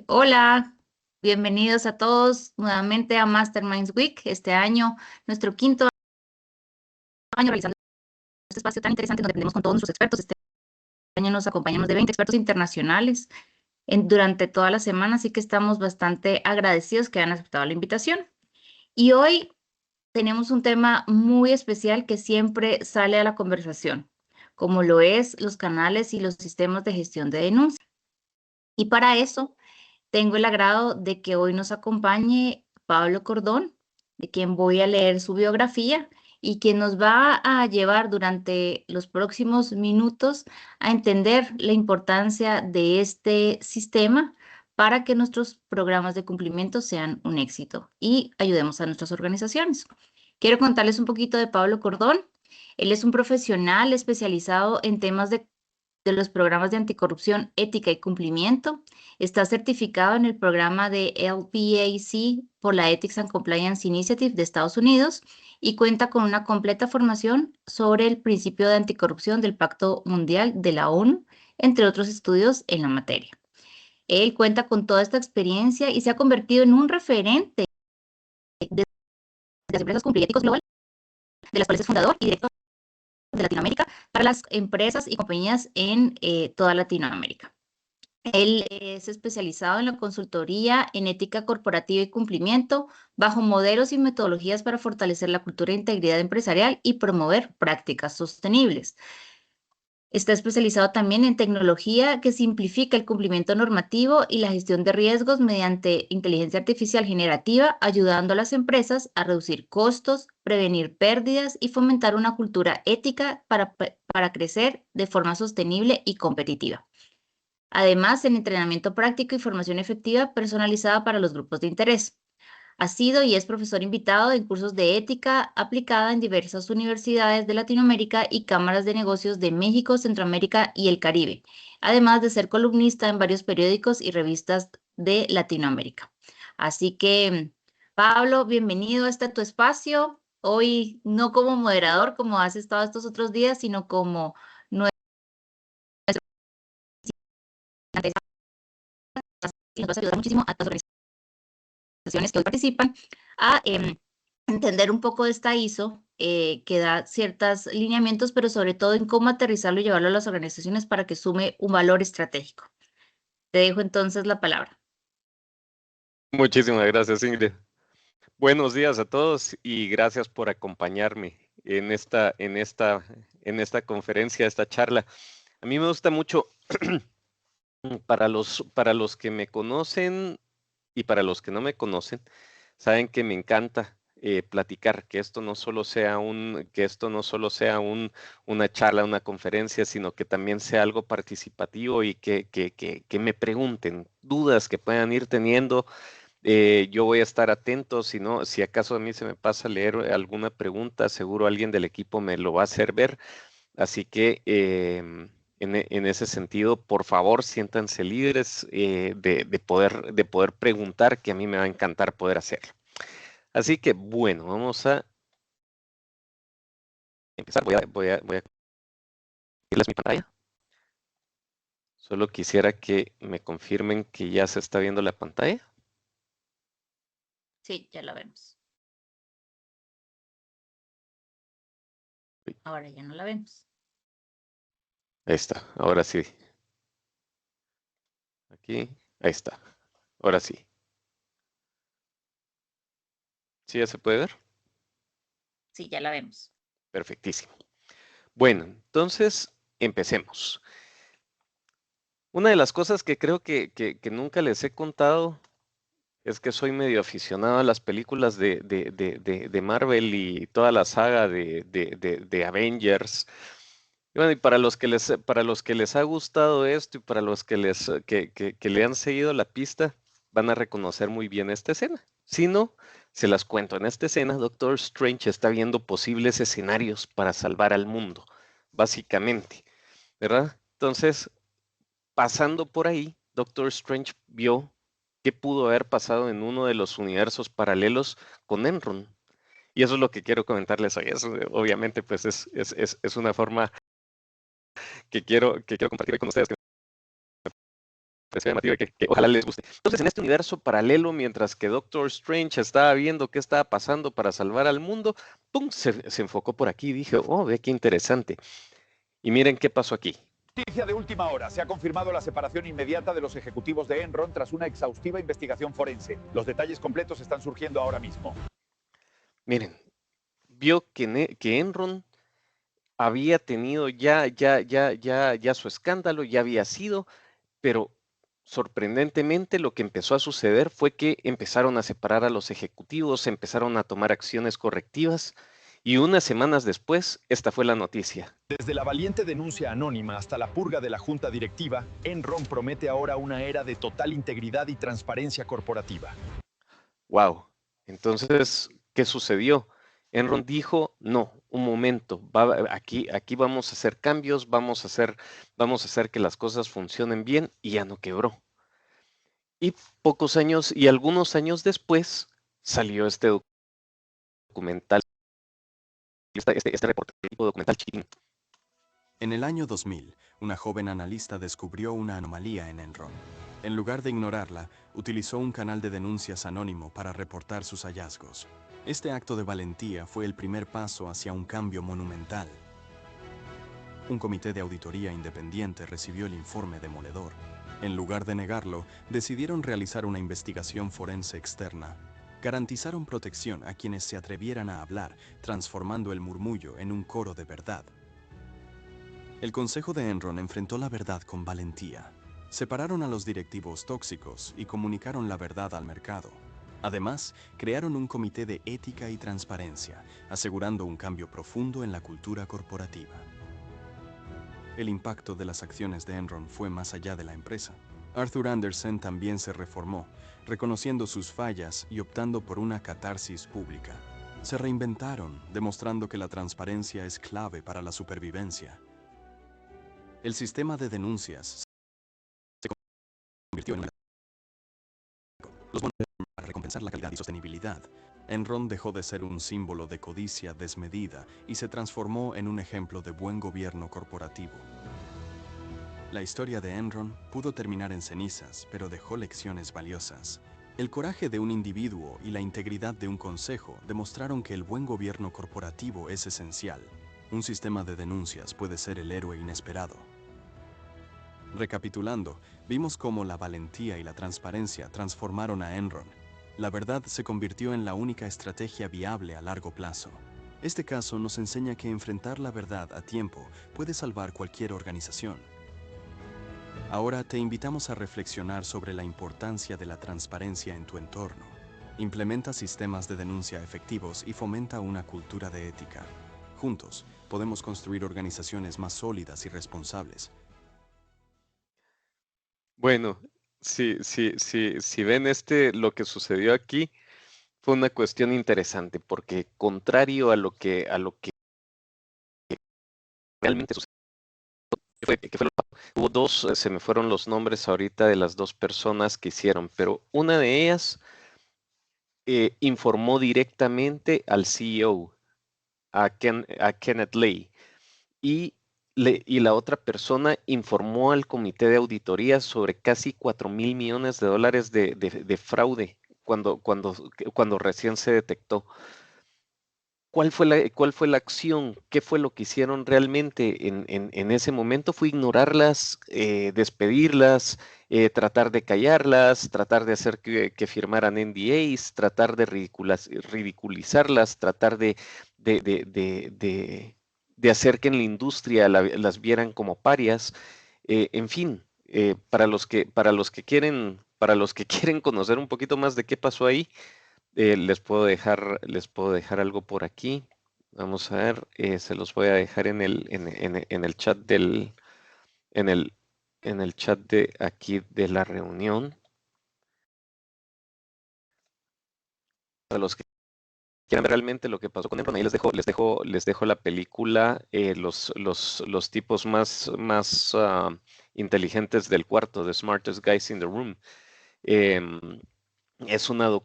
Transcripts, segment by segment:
Hola, bienvenidos a todos nuevamente a Masterminds Week. Este año, nuestro quinto año realizando este espacio tan interesante donde aprendemos con todos nuestros expertos. Este año nos acompañamos de 20 expertos internacionales durante toda la semana, así que estamos bastante agradecidos que hayan aceptado la invitación. Y hoy tenemos un tema muy especial que siempre sale a la conversación, como lo es los canales y los sistemas de gestión de denuncia. Y para eso tengo el agrado de que hoy nos acompañe Pablo Cordón, de quien voy a leer su biografía y quien nos va a llevar durante los próximos minutos a entender la importancia de este sistema para que nuestros programas de cumplimiento sean un éxito y ayudemos a nuestras organizaciones. Quiero contarles un poquito de Pablo Cordón. Él es un profesional especializado en temas de los programas de anticorrupción, ética y cumplimiento. Está certificado en el programa de LPAC por la Ethics and Compliance Initiative de Estados Unidos y cuenta con una completa formación sobre el principio de anticorrupción del Pacto Mundial de la ONU, entre otros estudios en la materia. Él cuenta con toda esta experiencia y se ha convertido en un referente de las empresas cumplimientos global, de las cuales es fundador y director de Latinoamérica para las empresas y compañías en toda Latinoamérica. Él es especializado en la consultoría en ética corporativa y cumplimiento, bajo modelos y metodologías para fortalecer la cultura de integridad empresarial y promover prácticas sostenibles. Está especializado también en tecnología que simplifica el cumplimiento normativo y la gestión de riesgos mediante inteligencia artificial generativa, ayudando a las empresas a reducir costos, prevenir pérdidas y fomentar una cultura ética para crecer de forma sostenible y competitiva. Además, en entrenamiento práctico y formación efectiva personalizada para los grupos de interés. Ha sido y es profesor invitado en cursos de ética aplicada en diversas universidades de Latinoamérica y cámaras de negocios de México, Centroamérica y el Caribe, además de ser columnista en varios periódicos y revistas de Latinoamérica. Así que, Pablo, bienvenido a tu espacio. Hoy no como moderador, como has estado estos otros días, sino como nuestro y nos vas a ayudar muchísimo a todas las organizaciones que hoy participan a entender un poco de esta ISO, que da ciertos lineamientos, pero sobre todo en cómo aterrizarlo y llevarlo a las organizaciones para que sume un valor estratégico. Te dejo entonces la palabra. Muchísimas gracias, Ingrid. Buenos días a todos y gracias por acompañarme en esta conferencia, esta charla. A mí me gusta mucho, para los que me conocen y para los que no me conocen, saben que me encanta platicar, que esto no solo sea una charla, una conferencia, sino que también sea algo participativo y que me pregunten dudas que puedan ir teniendo. Yo voy a estar atento, si acaso a mí se me pasa a leer alguna pregunta, seguro alguien del equipo me lo va a hacer ver. Así que en ese sentido, por favor, siéntanse libres de poder preguntar, que a mí me va a encantar poder hacerlo. Así que, bueno, vamos a empezar. Voy a compartirles mi pantalla. Solo quisiera que me confirmen que ya se está viendo la pantalla. Sí, ya la vemos. Ahora ya no la vemos. Ahí está, ahora sí. Aquí, ahí está. Ahora sí. ¿Sí ya se puede ver? Sí, ya la vemos. Perfectísimo. Bueno, entonces empecemos. Una de las cosas que creo que nunca les he contado es que soy medio aficionado a las películas de Marvel y toda la saga de Avengers. Y bueno, y para los que les ha gustado esto y para los que le han seguido la pista, van a reconocer muy bien esta escena. Si no, se las cuento. En esta escena, Doctor Strange está viendo posibles escenarios para salvar al mundo, básicamente, ¿verdad? Entonces, pasando por ahí, Doctor Strange vio qué pudo haber pasado en uno de los universos paralelos con Enron. Y eso es lo que quiero comentarles hoy. Eso, obviamente, pues es una forma que quiero compartir con ustedes, que pareció llamativo, que ojalá les guste. Entonces, en este universo paralelo, mientras que Doctor Strange estaba viendo qué estaba pasando para salvar al mundo, ¡pum! Se enfocó por aquí y dije, oh, ve qué interesante. Y miren qué pasó aquí. Noticia de última hora. Se ha confirmado la separación inmediata de los ejecutivos de Enron tras una exhaustiva investigación forense. Los detalles completos están surgiendo ahora mismo. Miren, vio que Enron había tenido ya su escándalo, ya había sido, pero sorprendentemente lo que empezó a suceder fue que empezaron a separar a los ejecutivos, empezaron a tomar acciones correctivas y unas semanas después, esta fue la noticia. Desde la valiente denuncia anónima hasta la purga de la junta directiva, Enron promete ahora una era de total integridad y transparencia corporativa. Wow. Entonces, ¿qué sucedió? Enron dijo, no, un momento, aquí vamos a hacer cambios, vamos a hacer que las cosas funcionen bien y ya no quebró. Y pocos años y algunos años después salió este documental, este reportaje documental chiquitín. En el año 2000, una joven analista descubrió una anomalía en Enron. En lugar de ignorarla, utilizó un canal de denuncias anónimo para reportar sus hallazgos. Este acto de valentía fue el primer paso hacia un cambio monumental. Un comité de auditoría independiente recibió el informe demoledor. En lugar de negarlo, decidieron realizar una investigación forense externa. Garantizaron protección a quienes se atrevieran a hablar, transformando el murmullo en un coro de verdad. El Consejo de Enron enfrentó la verdad con valentía. Separaron a los directivos tóxicos y comunicaron la verdad al mercado. Además, crearon un comité de ética y transparencia, asegurando un cambio profundo en la cultura corporativa. El impacto de las acciones de Enron fue más allá de la empresa. Arthur Andersen también se reformó, reconociendo sus fallas y optando por una catarsis pública. Se reinventaron, demostrando que la transparencia es clave para la supervivencia. El sistema de denuncias se convirtió en los bonos para recompensar la calidad y sostenibilidad. Enron dejó de ser un símbolo de codicia desmedida y se transformó en un ejemplo de buen gobierno corporativo. La historia de Enron pudo terminar en cenizas, pero dejó lecciones valiosas. El coraje de un individuo y la integridad de un consejo demostraron que el buen gobierno corporativo es esencial. Un sistema de denuncias puede ser el héroe inesperado. Recapitulando, vimos cómo la valentía y la transparencia transformaron a Enron. La verdad se convirtió en la única estrategia viable a largo plazo. Este caso nos enseña que enfrentar la verdad a tiempo puede salvar cualquier organización. Ahora te invitamos a reflexionar sobre la importancia de la transparencia en tu entorno. Implementa sistemas de denuncia efectivos y fomenta una cultura de ética. Juntos, podemos construir organizaciones más sólidas y responsables. Bueno, si ven lo que sucedió aquí, fue una cuestión interesante, porque contrario a lo que realmente sucedió, hubo dos, se me fueron los nombres ahorita de las dos personas que hicieron, pero una de ellas informó directamente al CEO, a Kenneth Lay, y la otra persona informó al comité de auditoría sobre casi $4,000 millones de fraude cuando recién se detectó. ¿Cuál fue la acción? ¿Qué fue lo que hicieron realmente en ese momento? Fue ignorarlas, despedirlas, tratar de callarlas, tratar de hacer que firmaran NDAs, tratar de ridiculizarlas, tratar de hacer que en la industria las vieran como parias. En fin, para los que quieren conocer un poquito más de qué pasó ahí, les puedo dejar algo por aquí. Vamos a ver, se los voy a dejar en el chat en el chat de aquí de la reunión. Para los que quieran ver realmente lo que pasó con Enron, ahí les dejo la película, los tipos más inteligentes del cuarto, The Smartest Guys in the Room. Es una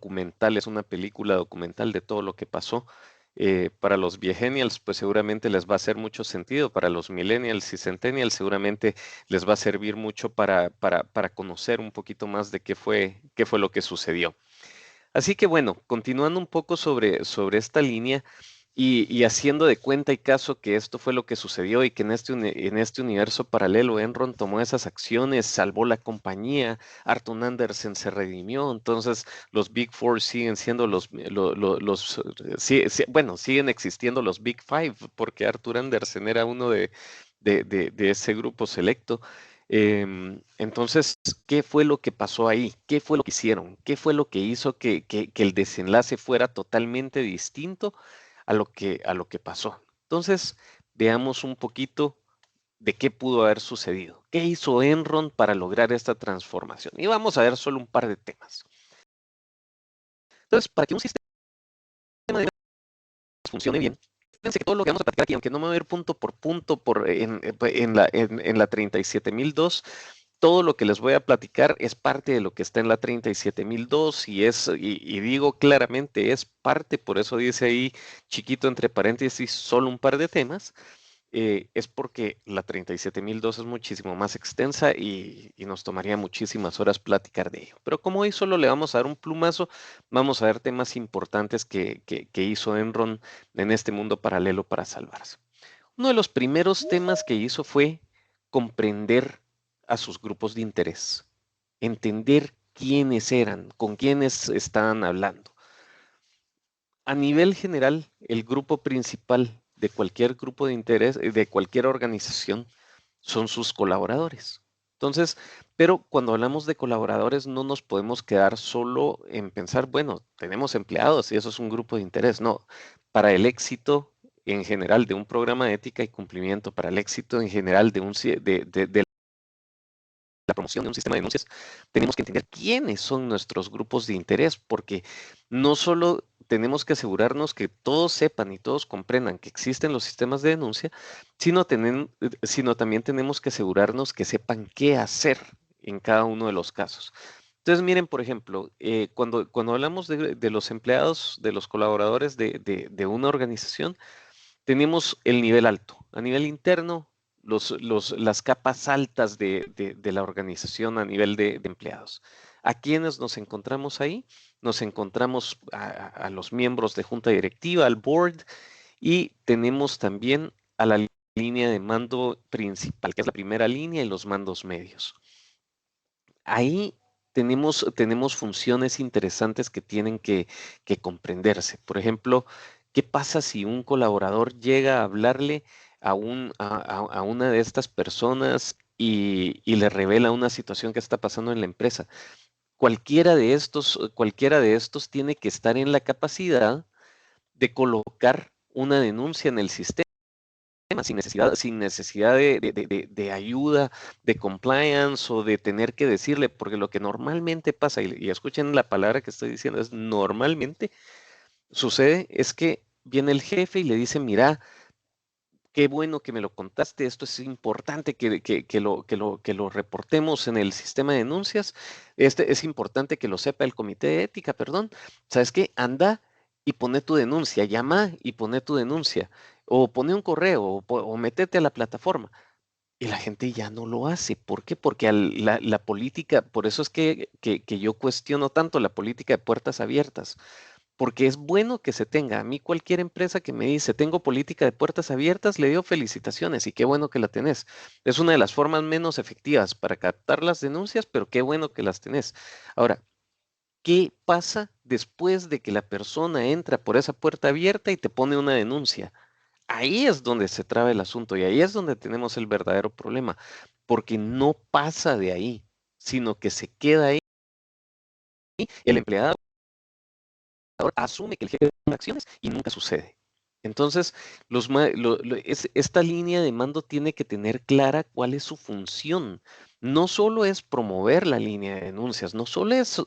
película documental de todo lo que pasó. Para los viegenials, pues seguramente les va a hacer mucho sentido. Para los millennials y centennials, seguramente les va a servir mucho para conocer un poquito más de qué fue lo que sucedió. Así que bueno, continuando un poco sobre esta línea y haciendo de cuenta y caso que esto fue lo que sucedió y que en este universo paralelo Enron tomó esas acciones, salvó la compañía, Arthur Andersen se redimió, entonces los Big Four siguen siendo bueno, siguen existiendo los Big Five porque Arthur Andersen era uno de ese grupo selecto. Entonces, ¿qué fue lo que pasó ahí? ¿Qué fue lo que hicieron? ¿Qué fue lo que hizo que el desenlace fuera totalmente distinto a lo que pasó? Entonces, veamos un poquito de qué pudo haber sucedido. ¿Qué hizo Enron para lograr esta transformación? Y vamos a ver solo un par de temas. Entonces, para que un sistema de funcione bien, fíjense que todo lo que vamos a platicar aquí, aunque no me voy a ir punto por punto en la 37002, todo lo que les voy a platicar es parte de lo que está en la 37002 y digo claramente es parte, por eso dice ahí chiquito entre paréntesis solo un par de temas, es porque la 37002 es muchísimo más extensa y nos tomaría muchísimas horas platicar de ello. Pero como hoy solo le vamos a dar un plumazo, vamos a ver temas importantes que hizo Enron en este mundo paralelo para salvarse. Uno de los primeros temas que hizo fue comprender a sus grupos de interés, entender quiénes eran, con quiénes estaban hablando. A nivel general, el grupo principal de cualquier grupo de interés, de cualquier organización, son sus colaboradores. Entonces, pero cuando hablamos de colaboradores no nos podemos quedar solo en pensar, bueno, tenemos empleados y eso es un grupo de interés. No, para el éxito en general de un programa de ética y cumplimiento, para el éxito en general de la promoción de un sistema de denuncias, tenemos que entender quiénes son nuestros grupos de interés, porque no solo tenemos que asegurarnos que todos sepan y todos comprendan que existen los sistemas de denuncia, sino también tenemos que asegurarnos que sepan qué hacer en cada uno de los casos. Entonces, miren, por ejemplo, cuando hablamos de los empleados, de los colaboradores de una organización, tenemos el nivel alto. A nivel interno, las capas altas de la organización a nivel de empleados. ¿A quiénes nos encontramos ahí? Nos encontramos a los miembros de junta directiva, al board, y tenemos también a la línea de mando principal, que es la primera línea, y los mandos medios. Ahí tenemos funciones interesantes que tienen que comprenderse. Por ejemplo, ¿qué pasa si un colaborador llega a hablarle a una de estas personas y le revela una situación que está pasando en la empresa? Cualquiera de estos tiene que estar en la capacidad de colocar una denuncia en el sistema sin necesidad de ayuda, de compliance o de tener que decirle, porque lo que normalmente pasa, y escuchen la palabra que estoy diciendo, es normalmente sucede, es que viene el jefe y le dice, mira, qué bueno que me lo contaste, esto es importante que lo reportemos en el sistema de denuncias, es importante que lo sepa el comité de ética, perdón, ¿sabes qué? Anda y pone tu denuncia, llama y pone tu denuncia, o pone un correo, o métete a la plataforma. Y la gente ya no lo hace. ¿Por qué? Porque la política, por eso es que yo cuestiono tanto la política de puertas abiertas, porque es bueno que se tenga. A mí cualquier empresa que me dice, tengo política de puertas abiertas, le digo felicitaciones y qué bueno que la tenés. Es una de las formas menos efectivas para captar las denuncias, pero qué bueno que las tenés. Ahora, ¿qué pasa después de que la persona entra por esa puerta abierta y te pone una denuncia? Ahí es donde se traba el asunto y ahí es donde tenemos el verdadero problema, porque no pasa de ahí, sino que se queda ahí. El empleado asume que el jefe toma acciones y nunca sucede. Entonces, esta línea de mando tiene que tener clara cuál es su función. No solo es promover la línea de denuncias, no solo es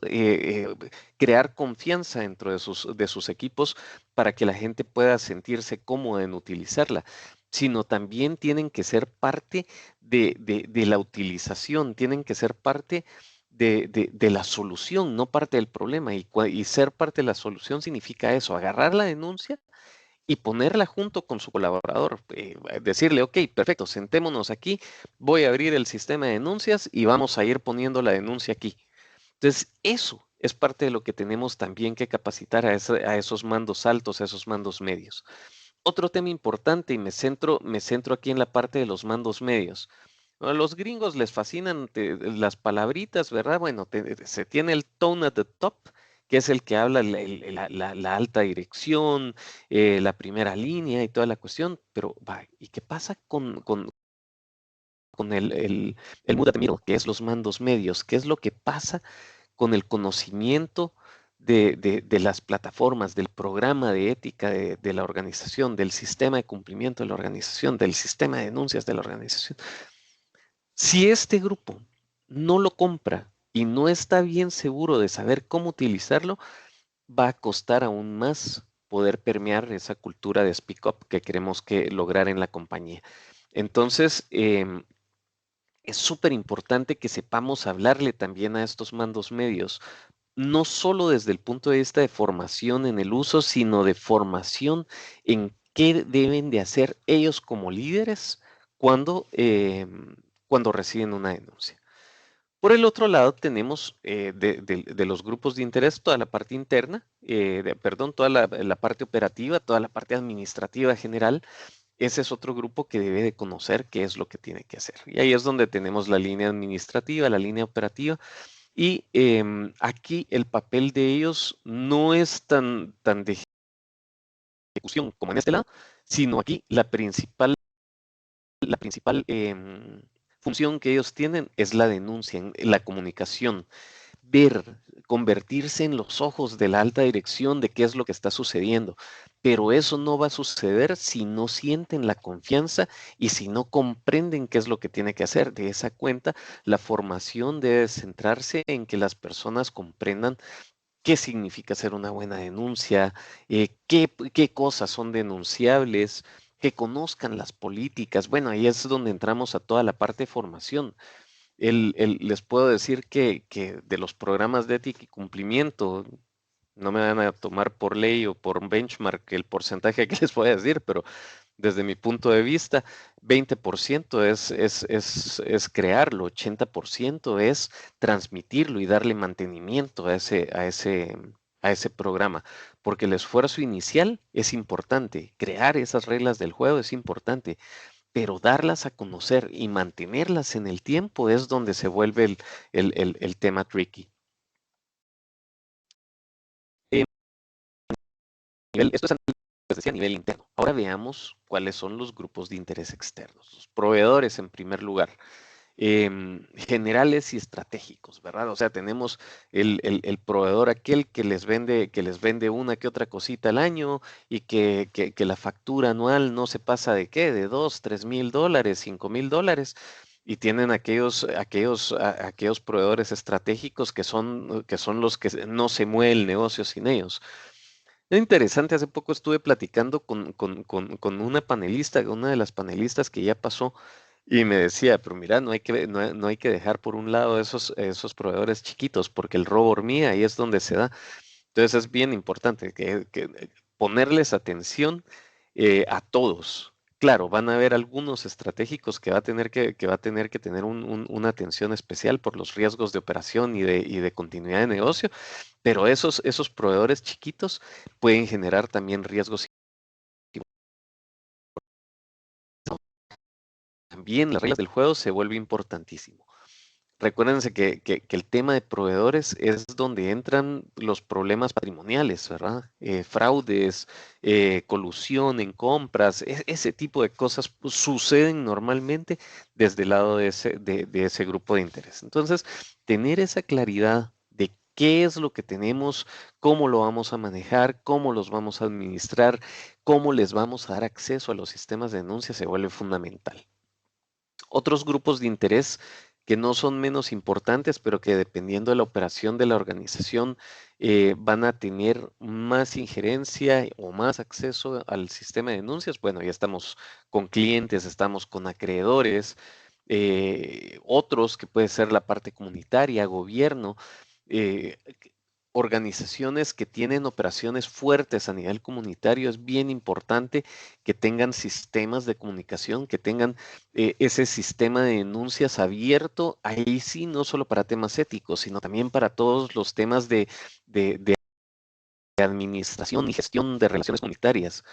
crear confianza dentro de sus equipos para que la gente pueda sentirse cómoda en utilizarla, sino también tienen que ser parte de la utilización, tienen que ser parte de la solución, no parte del problema. Y ser parte de la solución significa eso, agarrar la denuncia y ponerla junto con su colaborador. Decirle, ok, perfecto, sentémonos aquí, voy a abrir el sistema de denuncias y vamos a ir poniendo la denuncia aquí. Entonces, eso es parte de lo que tenemos también que capacitar a esos mandos altos, a esos mandos medios. Otro tema importante, y me centro aquí en la parte de los mandos medios. A los gringos les fascinan las palabritas, ¿verdad? Bueno, se tiene el tone at the top, que es el que habla la alta dirección, la primera línea y toda la cuestión, pero va, ¿y qué pasa con el mood at the middle, que es los mandos medios? ¿Qué es lo que pasa con el conocimiento de las plataformas, del programa de ética de la organización, del sistema de cumplimiento de la organización, del sistema de denuncias de la organización? Si este grupo no lo compra y no está bien seguro de saber cómo utilizarlo, va a costar aún más poder permear esa cultura de speak up que queremos lograr en la compañía. Entonces, es súper importante que sepamos hablarle también a estos mandos medios, no solo desde el punto de vista de formación en el uso, sino de formación en qué deben de hacer ellos como líderes cuando reciben una denuncia. Por el otro lado, tenemos de los grupos de interés toda la parte interna, perdón, toda la parte operativa, toda la parte administrativa general. Ese es otro grupo que debe de conocer qué es lo que tiene que hacer. Y ahí es donde tenemos la línea administrativa, la línea operativa. Y aquí el papel de ellos no es tan de ejecución como en este lado, sino aquí la principal función que ellos tienen es la denuncia, la comunicación, convertirse en los ojos de la alta dirección de qué es lo que está sucediendo. Pero eso no va a suceder si no sienten la confianza y si no comprenden qué es lo que tiene que hacer. De esa cuenta, la formación debe centrarse en que las personas comprendan qué significa hacer una buena denuncia, qué cosas son denunciables, que conozcan las políticas. Bueno, ahí es donde entramos a toda la parte de formación. Les puedo decir que de los programas de ética y cumplimiento, no me van a tomar por ley o por benchmark el porcentaje que les voy a decir, pero desde mi punto de vista, 20% es crearlo, 80% es transmitirlo y darle mantenimiento a ese programa, porque el esfuerzo inicial es importante, crear esas reglas del juego es importante, pero darlas a conocer y mantenerlas en el tiempo es donde se vuelve el tema tricky. Eh, Esto es a nivel interno. Ahora veamos cuáles son los grupos de interés externos. Los proveedores, en primer lugar, generales y estratégicos, ¿verdad? O sea, tenemos el proveedor aquel que les vende una que otra cosita al año y que la factura anual no se pasa de qué, de $2,000, $3,000, $5,000. Y tienen aquellos proveedores estratégicos que son los que no se mueve el negocio sin ellos. Es interesante, hace poco estuve platicando con una panelista, una de las panelistas que ya pasó, y me decía, pero mira, no hay que dejar por un lado esos proveedores chiquitos, porque el robo hormiga ahí es donde se da. Entonces es bien importante que ponerles atención a todos. Claro, van a haber algunos estratégicos que va a tener que tener una atención especial por los riesgos de operación y de continuidad de negocio, pero esos proveedores chiquitos pueden generar también riesgos. También las reglas del juego se vuelve importantísimo. Recuérdense que el tema de proveedores es donde entran los problemas patrimoniales, ¿verdad? Fraudes, colusión en compras, ese tipo de cosas pues, suceden normalmente desde el lado de ese grupo de interés. Entonces, tener esa claridad de qué es lo que tenemos, cómo lo vamos a manejar, cómo los vamos a administrar, cómo les vamos a dar acceso a los sistemas de denuncia se vuelve fundamental. Otros grupos de interés que no son menos importantes, pero que dependiendo de la operación de la organización van a tener más injerencia o más acceso al sistema de denuncias. Bueno, ya estamos con clientes, estamos con acreedores, otros que puede ser la parte comunitaria, gobierno. organizaciones que tienen operaciones fuertes a nivel comunitario, es bien importante que tengan sistemas de comunicación, que tengan ese sistema de denuncias abierto, ahí sí, no solo para temas éticos, sino también para todos los temas de administración y gestión de relaciones comunitarias.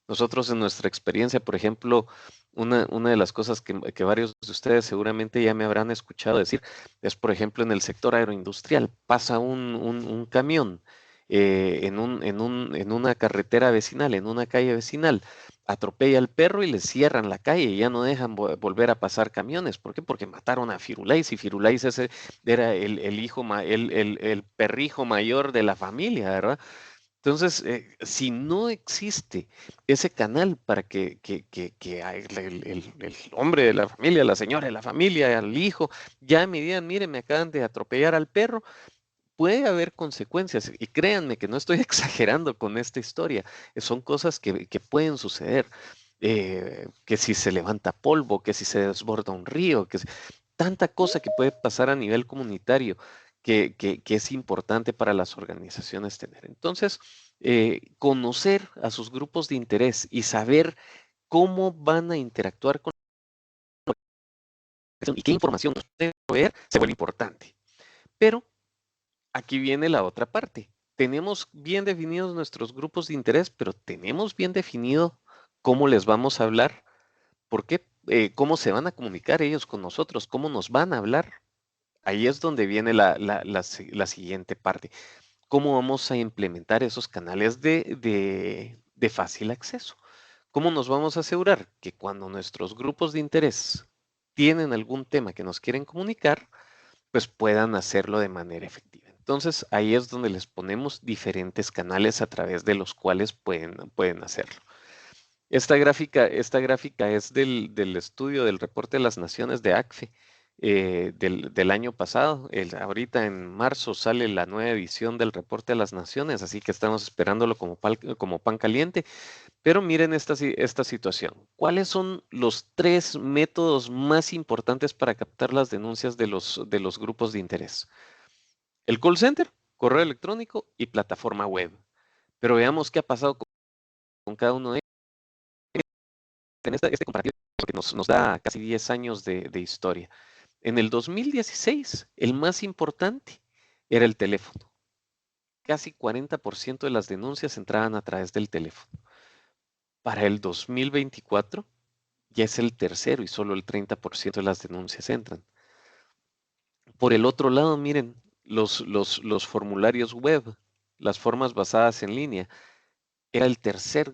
Nosotros en nuestra experiencia, por ejemplo, una de las cosas que varios de ustedes seguramente ya me habrán escuchado decir es, por ejemplo, en el sector agroindustrial, pasa un camión en una carretera vecinal, en una calle vecinal, atropella al perro y le cierran la calle y ya no dejan volver a pasar camiones. ¿Por qué? Porque mataron a Firulais y Firulais ese era el perrijo mayor de la familia, ¿verdad? Entonces, si no existe ese canal para que el hombre de la familia, la señora de la familia, el hijo, ya me digan, miren, me acaban de atropellar al perro, puede haber consecuencias. Y créanme que no estoy exagerando con esta historia. Son cosas que pueden suceder. Que si se levanta polvo, que si se desborda un río, tanta cosa que puede pasar a nivel comunitario que es importante para las organizaciones tener. Entonces, conocer a sus grupos de interés y saber cómo van a interactuar con la organización y qué información nos pueden proveer se vuelve importante. Pero aquí viene la otra parte. Tenemos bien definidos nuestros grupos de interés, pero tenemos bien definido cómo les vamos a hablar. ¿Por qué? ¿Cómo se van a comunicar ellos con nosotros? ¿Cómo nos van a hablar? Ahí es donde viene la siguiente parte. ¿Cómo vamos a implementar esos canales de fácil acceso? ¿Cómo nos vamos a asegurar que cuando nuestros grupos de interés tienen algún tema que nos quieren comunicar, pues puedan hacerlo de manera efectiva? Entonces, ahí es donde les ponemos diferentes canales a través de los cuales pueden hacerlo. Esta gráfica es del estudio del reporte de las naciones de ACFE del año pasado. Ahorita en marzo sale la nueva edición del reporte de las naciones, así que estamos esperándolo como pan caliente. Pero miren esta situación. ¿Cuáles son los 3 métodos más importantes para captar las denuncias de los grupos de interés? El call center, correo electrónico y plataforma web. Pero veamos qué ha pasado con cada uno de ellos. En este comparativo que nos da casi 10 años de historia. En el 2016, el más importante era el teléfono. Casi 40% de las denuncias entraban a través del teléfono. Para el 2024, ya es el tercero y solo el 30% de las denuncias entran. Por el otro lado, miren, los formularios web, las formas basadas en línea, era el tercer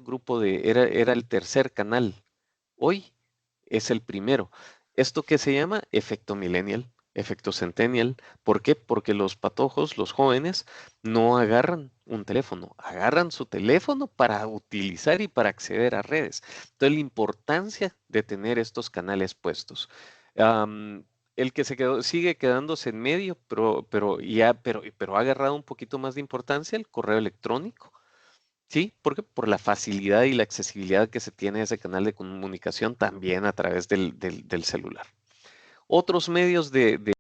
era el tercer canal. Hoy es el primero. ¿Esto qué se llama? Efecto millennial, efecto centennial. ¿Por qué? Porque los patojos, los jóvenes, no agarran un teléfono, agarran su teléfono para utilizar y para acceder a redes. Entonces, la importancia de tener estos canales puestos. El que sigue quedándose en medio, pero ha agarrado un poquito más de importancia, el correo electrónico. Sí, porque por la facilidad y la accesibilidad que se tiene ese canal de comunicación también a través del celular. Otros medios que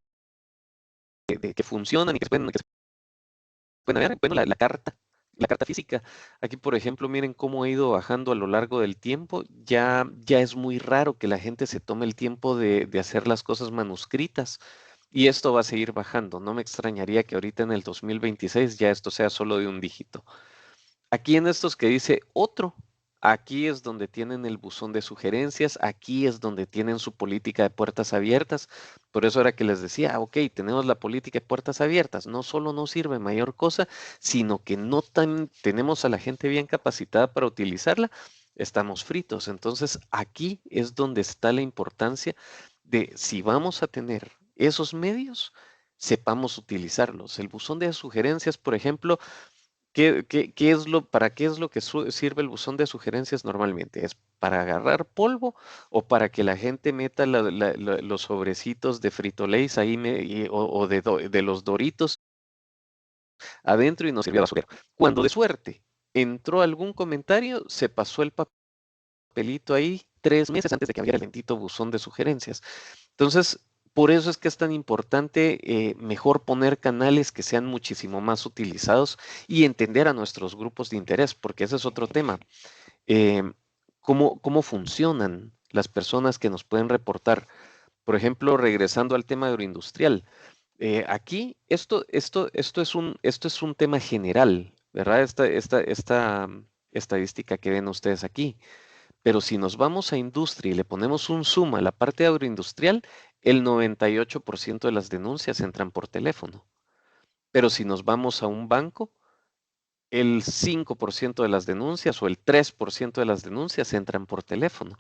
funcionan y que se pueden ver, bueno, la carta física. Aquí, por ejemplo, miren cómo ha ido bajando a lo largo del tiempo. Ya es muy raro que la gente se tome el tiempo de hacer las cosas manuscritas. Y esto va a seguir bajando. No me extrañaría que ahorita en el 2026 ya esto sea solo de un dígito. Aquí en estos que dice otro, aquí es donde tienen el buzón de sugerencias, aquí es donde tienen su política de puertas abiertas. Por eso era que les decía, ok, tenemos la política de puertas abiertas, no solo no sirve mayor cosa, sino que no tenemos a la gente bien capacitada para utilizarla, estamos fritos. Entonces aquí es donde está la importancia de si vamos a tener esos medios, sepamos utilizarlos. El buzón de sugerencias, por ejemplo, ¿para qué es lo que sirve el buzón de sugerencias normalmente? ¿Es para agarrar polvo o para que la gente meta los sobrecitos de Frito-Lays ahí o de los Doritos adentro y nos sirve a basurero? Cuando de suerte entró algún comentario, se pasó el papelito ahí 3 meses antes de que abriera el bendito buzón de sugerencias. Entonces, Por eso es que es tan importante mejor poner canales que sean muchísimo más utilizados y entender a nuestros grupos de interés, porque ese es otro tema. Eh, ¿Cómo funcionan las personas que nos pueden reportar? Por ejemplo, regresando al tema agroindustrial. Aquí, esto es un tema general, ¿verdad? Esta estadística que ven ustedes aquí. Pero si nos vamos a industria y le ponemos un zoom a la parte agroindustrial, el 98% de las denuncias entran por teléfono. Pero si nos vamos a un banco, el 5% de las denuncias o el 3% de las denuncias entran por teléfono.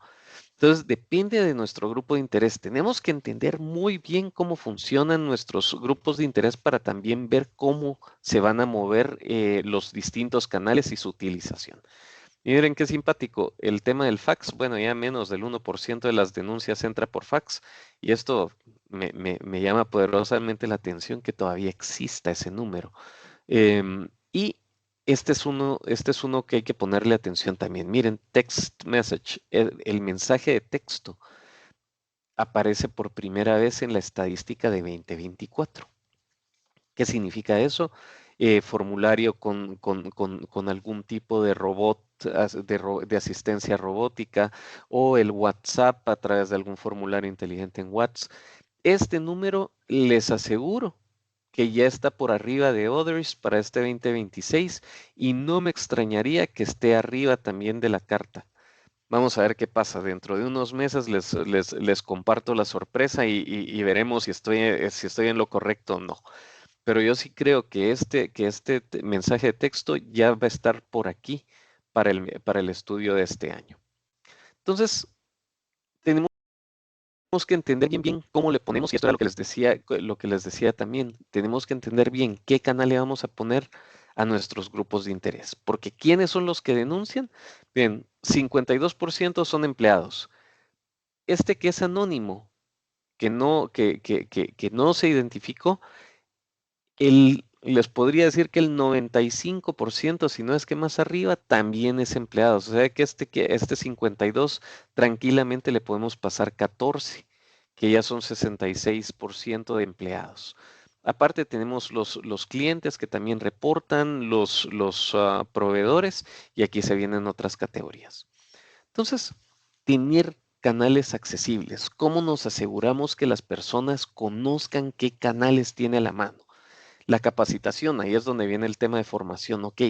Entonces, depende de nuestro grupo de interés. Tenemos que entender muy bien cómo funcionan nuestros grupos de interés para también ver cómo se van a mover los distintos canales y su utilización. Y miren qué simpático, el tema del fax, bueno, ya menos del 1% de las denuncias entra por fax y esto me llama poderosamente la atención que todavía exista ese número. Y este es uno que hay que ponerle atención también. Miren, text message, el mensaje de texto aparece por primera vez en la estadística de 2024. ¿Qué significa eso? Formulario con algún tipo de robot, de asistencia robótica o el WhatsApp a través de algún formulario inteligente en WhatsApp. Este número les aseguro que ya está por arriba de Others para este 2026 y no me extrañaría que esté arriba también de la carta. Vamos a ver qué pasa. Dentro de unos meses les comparto la sorpresa y veremos si estoy en lo correcto o no. Pero yo sí creo que este mensaje de texto ya va a estar por aquí para el estudio de este año. Entonces, tenemos que entender bien cómo le ponemos, y esto era lo que les decía también, tenemos que entender bien qué canal le vamos a poner a nuestros grupos de interés. Porque ¿quiénes son los que denuncian? Bien, 52% son empleados. Este que es anónimo, que no se identificó, les podría decir que el 95%, si no es que más arriba, también es empleado. O sea que este 52 tranquilamente le podemos pasar 14, que ya son 66% de empleados. Aparte tenemos los clientes que también reportan, los proveedores, y aquí se vienen otras categorías. Entonces, tener canales accesibles. ¿Cómo nos aseguramos que las personas conozcan qué canales tiene a la mano? La capacitación, ahí es donde viene el tema de formación, ok.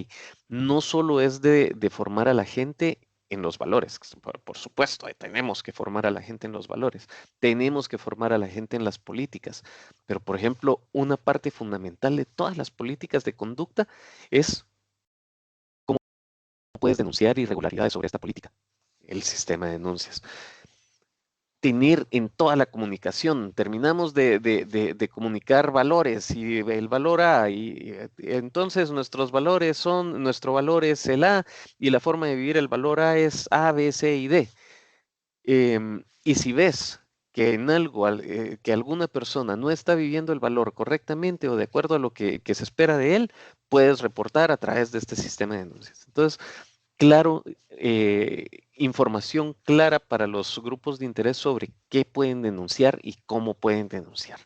No solo es de formar a la gente en los valores, por supuesto, tenemos que formar a la gente en los valores, tenemos que formar a la gente en las políticas, pero por ejemplo, una parte fundamental de todas las políticas de conducta es cómo puedes denunciar irregularidades sobre esta política, el sistema de denuncias. Tener en toda la comunicación. Terminamos de comunicar valores y el valor A, y entonces nuestro valor es el A y la forma de vivir el valor A es A, B, C y D. Y si ves que en algo, que alguna persona no está viviendo el valor correctamente o de acuerdo a lo que se espera de él, puedes reportar a través de este sistema de denuncias. Entonces, claro, información clara para los grupos de interés sobre qué pueden denunciar y cómo pueden denunciar.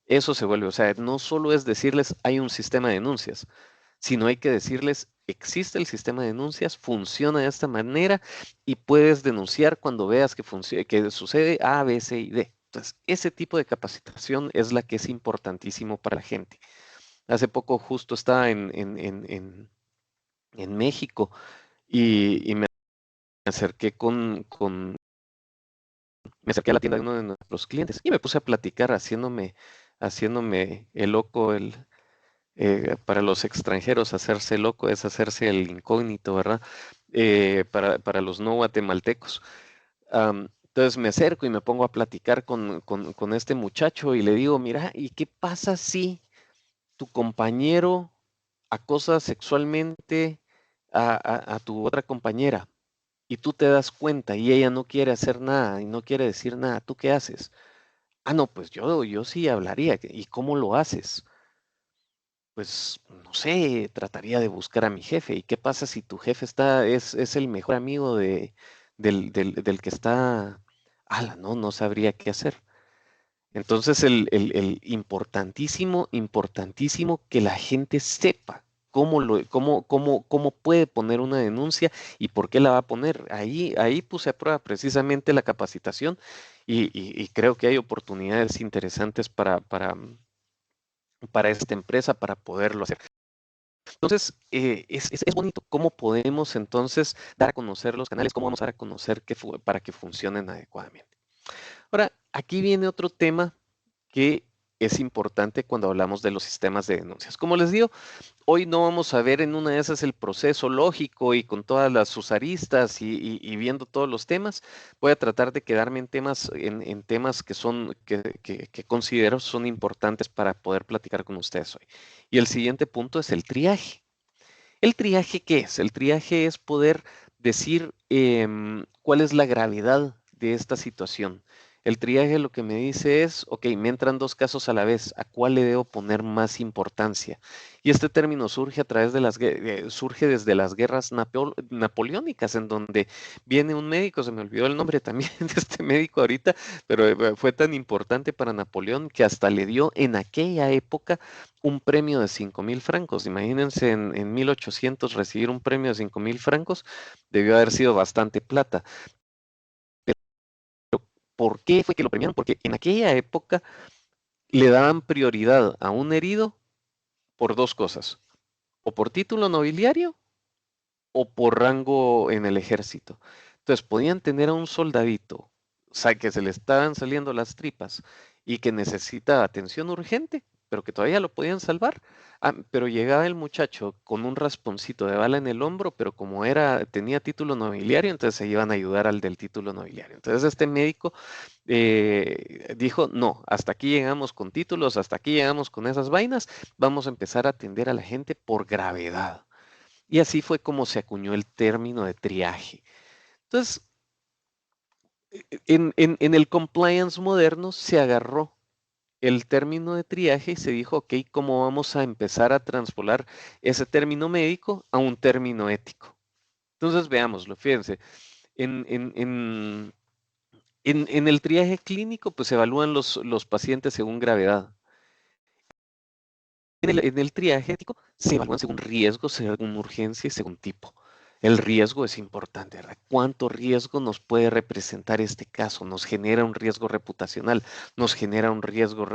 Eso se vuelve, o sea, no solo es decirles hay un sistema de denuncias, sino hay que decirles existe el sistema de denuncias, funciona de esta manera y puedes denunciar cuando veas que sucede A, B, C y D. Entonces, ese tipo de capacitación es la que es importantísimo para la gente. Hace poco justo estaba en México y me acerqué me acerqué a la tienda de uno de nuestros clientes y me puse a platicar haciéndome el loco, para los extranjeros hacerse loco es hacerse el incógnito, ¿verdad? Para los no guatemaltecos. Entonces me acerco y me pongo a platicar con este muchacho y le digo, mira, ¿y qué pasa si tu compañero acosa sexualmente a tu otra compañera? Y tú te das cuenta y ella no quiere hacer nada y no quiere decir nada, ¿tú qué haces? Ah, no, pues yo sí hablaría. ¿Y cómo lo haces? Pues no sé, trataría de buscar a mi jefe. ¿Y qué pasa si tu jefe es el mejor amigo del que está? Ala, no sabría qué hacer. Entonces, el importantísimo que la gente sepa cómo puede poner una denuncia y por qué la va a poner. Ahí puse a prueba precisamente la capacitación y creo que hay oportunidades interesantes para esta empresa para poderlo hacer. Entonces, es bonito cómo podemos entonces dar a conocer los canales, cómo vamos a dar a conocer para que funcionen adecuadamente. Ahora, aquí viene otro tema que es importante cuando hablamos de los sistemas de denuncias. Como les digo, hoy no vamos a ver en una de esas el proceso lógico y con todas sus aristas y viendo todos los temas. Voy a tratar de quedarme en temas que considero son importantes para poder platicar con ustedes hoy. Y el siguiente punto es el triaje. ¿El triaje qué es? El triaje es poder decir cuál es la gravedad de esta situación. El triaje lo que me dice es, ok, me entran dos casos a la vez, ¿a cuál le debo poner más importancia? Y este término surge surge desde las guerras napoleónicas, en donde viene un médico, se me olvidó el nombre también de este médico ahorita, pero fue tan importante para Napoleón que hasta le dio en aquella época un premio de 5,000 francos. Imagínense en 1800 recibir un premio de 5,000 francos, debió haber sido bastante plata. ¿Por qué fue que lo premiaron? Porque en aquella época le daban prioridad a un herido por dos cosas, o por título nobiliario o por rango en el ejército. Entonces podían tener a un soldadito, o sea, que se le estaban saliendo las tripas y que necesitaba atención urgente, pero que todavía lo podían salvar. Pero llegaba el muchacho con un rasponcito de bala en el hombro, pero como tenía título nobiliario, entonces se iban a ayudar al del título nobiliario. Entonces este médico dijo, no, hasta aquí llegamos con títulos, hasta aquí llegamos con esas vainas, vamos a empezar a atender a la gente por gravedad. Y así fue como se acuñó el término de triaje. Entonces, en el compliance moderno se agarró el término de triaje y se dijo, ok, ¿cómo vamos a empezar a transpolar ese término médico a un término ético? Entonces, veámoslo, fíjense, en, en- en- en el triaje clínico, pues se evalúan los pacientes según gravedad. En el triaje ético se evalúan según riesgo, según urgencia y según tipo. El riesgo es importante, ¿verdad? ¿Cuánto riesgo nos puede representar este caso? Nos genera un riesgo reputacional, nos genera un riesgo,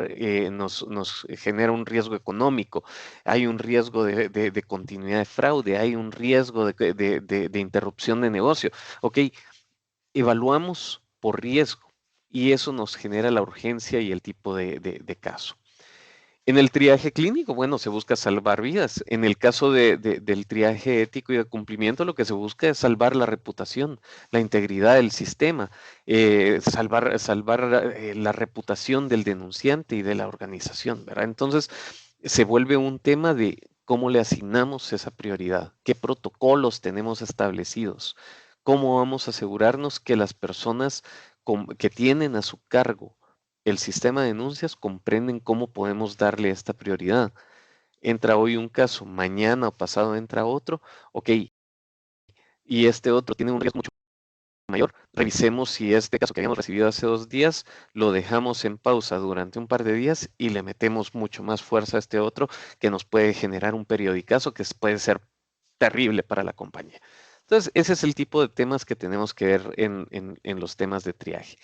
nos genera un riesgo económico, hay un riesgo de continuidad de fraude, hay un riesgo de interrupción de negocio. Ok, evaluamos por riesgo y eso nos genera la urgencia y el tipo de caso. En el triaje clínico, bueno, se busca salvar vidas. En el caso del triaje ético y de cumplimiento, lo que se busca es salvar la reputación, la integridad del sistema, salvar la reputación del denunciante y de la organización, ¿verdad? Entonces, se vuelve un tema de cómo le asignamos esa prioridad, qué protocolos tenemos establecidos, cómo vamos a asegurarnos que las personas que tienen a su cargo el sistema de denuncias comprenden cómo podemos darle esta prioridad. Entra hoy un caso, mañana o pasado entra otro, ok, y este otro tiene un riesgo mucho mayor. Revisemos si este caso que habíamos recibido hace 2 días lo dejamos en pausa durante un par de días y le metemos mucho más fuerza a este otro que nos puede generar un periodicazo que puede ser terrible para la compañía. Entonces, ese es el tipo de temas que tenemos que ver en los temas de triaje.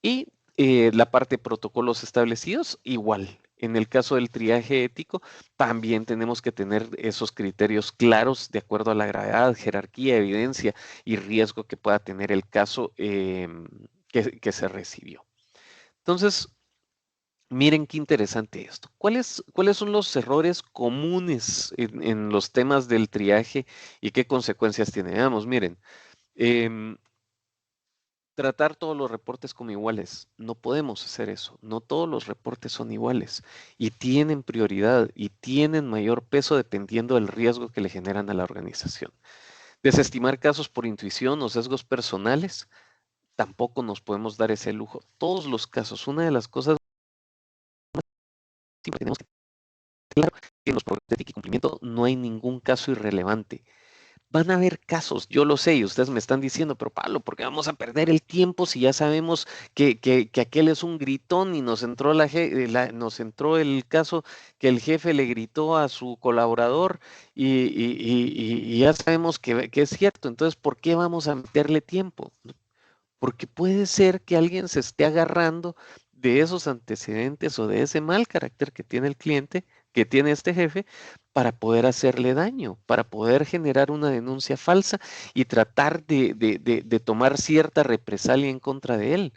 Y la parte de protocolos establecidos, igual. En el caso del triaje ético, también tenemos que tener esos criterios claros de acuerdo a la gravedad, jerarquía, evidencia y riesgo que pueda tener el caso que se recibió. Entonces, miren qué interesante esto. ¿Cuáles son los errores comunes en los temas del triaje y qué consecuencias tiene? Veamos, miren. em, Tratar todos los reportes como iguales. No podemos hacer eso. No todos los reportes son iguales y tienen prioridad y tienen mayor peso dependiendo del riesgo que le generan a la organización. Desestimar casos por intuición o sesgos personales, tampoco nos podemos dar ese lujo. Todos los casos, una de las cosas que tenemos que tener claro, que en los programas de ética y cumplimiento no hay ningún caso irrelevante. Van a haber casos, yo lo sé, y ustedes me están diciendo, pero Pablo, ¿por qué vamos a perder el tiempo si ya sabemos que aquel es un gritón y nos entró, nos entró el caso que el jefe le gritó a su colaborador y ya sabemos que es cierto? Entonces, ¿por qué vamos a meterle tiempo? Porque puede ser que alguien se esté agarrando de esos antecedentes o de ese mal carácter que tiene el cliente, que tiene este jefe, para poder hacerle daño, para poder generar una denuncia falsa y tratar de tomar cierta represalia en contra de él.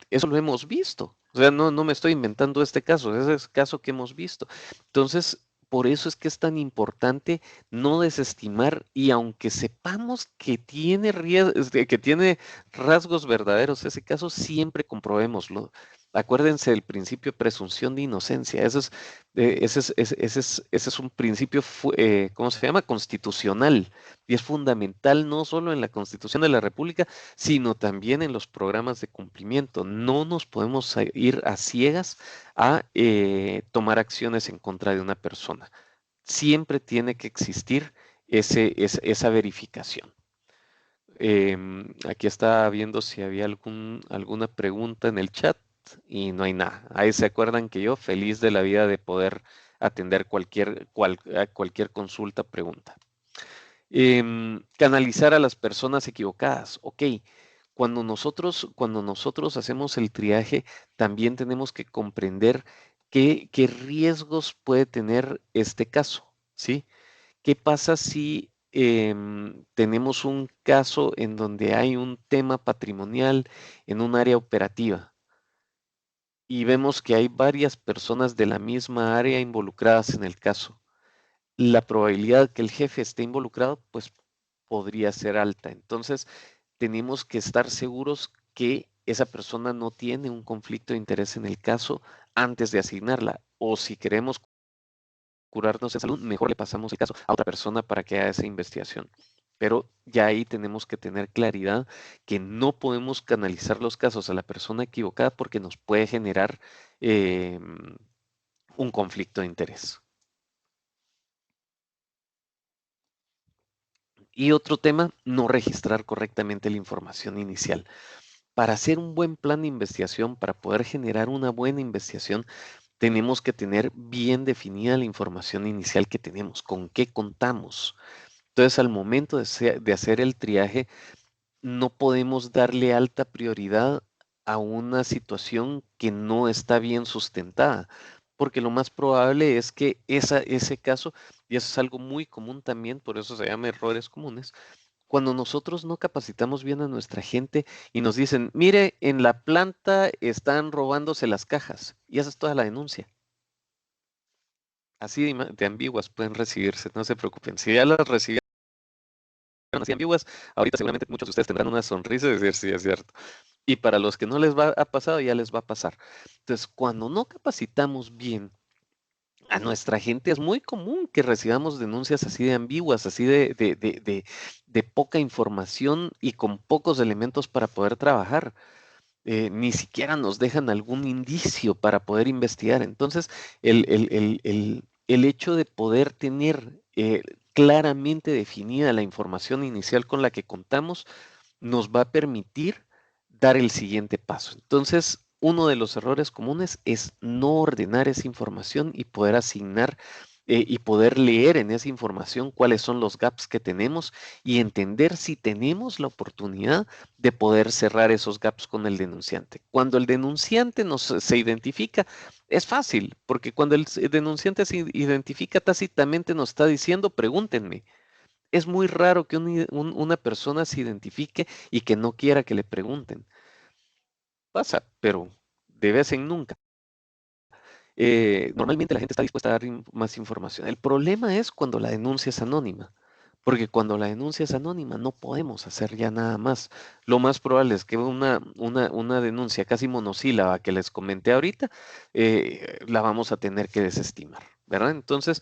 Eso lo hemos visto. O sea, no me estoy inventando este caso, ese es el caso que hemos visto. Entonces, por eso es que es tan importante no desestimar y aunque sepamos que tiene, que tiene rasgos verdaderos ese caso, siempre comprobémoslo. Acuérdense del principio de presunción de inocencia. Ese es un principio, ¿cómo se llama? Constitucional. Y es fundamental no solo en la Constitución de la República, sino también en los programas de cumplimiento. No nos podemos ir a ciegas a tomar acciones en contra de una persona. Siempre tiene que existir esa verificación. Aquí estaba viendo si había alguna pregunta en el chat y no hay nada. Ahí se acuerdan que yo feliz de la vida de poder atender cualquier consulta, pregunta. Canalizar a las personas equivocadas. Ok, cuando nosotros hacemos el triaje, también tenemos que comprender qué riesgos puede tener este caso, ¿sí? ¿Qué pasa si tenemos un caso en donde hay un tema patrimonial en un área operativa y vemos que hay varias personas de la misma área involucradas en el caso? La probabilidad que el jefe esté involucrado, pues podría ser alta. Entonces, tenemos que estar seguros que esa persona no tiene un conflicto de interés en el caso antes de asignarla. O si queremos curarnos de salud, mejor le pasamos el caso a otra persona para que haga esa investigación. Pero ya ahí tenemos que tener claridad que no podemos canalizar los casos a la persona equivocada porque nos puede generar un conflicto de interés. Y otro tema, no registrar correctamente la información inicial. Para hacer un buen plan de investigación, para poder generar una buena investigación, tenemos que tener bien definida la información inicial que tenemos, con qué contamos. Entonces, al momento de hacer el triaje, no podemos darle alta prioridad a una situación que no está bien sustentada, porque lo más probable es que ese caso, y eso es algo muy común también, por eso se llama errores comunes, cuando nosotros no capacitamos bien a nuestra gente y nos dicen, mire, en la planta están robándose las cajas, y esa es toda la denuncia. Así de ambiguas pueden recibirse, no se preocupen. Si ya las recibieron así ambiguas, ahorita seguramente muchos de ustedes tendrán una sonrisa y decir, sí, es cierto. Y para los que no les ha pasado, ya les va a pasar. Entonces, cuando no capacitamos bien a nuestra gente, es muy común que recibamos denuncias así de ambiguas, así de poca información y con pocos elementos para poder trabajar. Ni siquiera nos dejan algún indicio para poder investigar. Entonces, el hecho de poder tener claramente definida la información inicial con la que contamos nos va a permitir dar el siguiente paso. Entonces, uno de los errores comunes es no ordenar esa información y poder asignar y poder leer en esa información cuáles son los gaps que tenemos y entender si tenemos la oportunidad de poder cerrar esos gaps con el denunciante. Cuando el denunciante se identifica, es fácil, porque cuando el denunciante se identifica tácitamente nos está diciendo, pregúntenme. Es muy raro que una persona se identifique y que no quiera que le pregunten. Pasa, pero de vez en nunca. Normalmente la gente está dispuesta a dar más información. El problema es cuando la denuncia es anónima, porque cuando la denuncia es anónima no podemos hacer ya nada más. Lo más probable es que una denuncia casi monosílaba que les comenté ahorita, la vamos a tener que desestimar, ¿verdad? Entonces,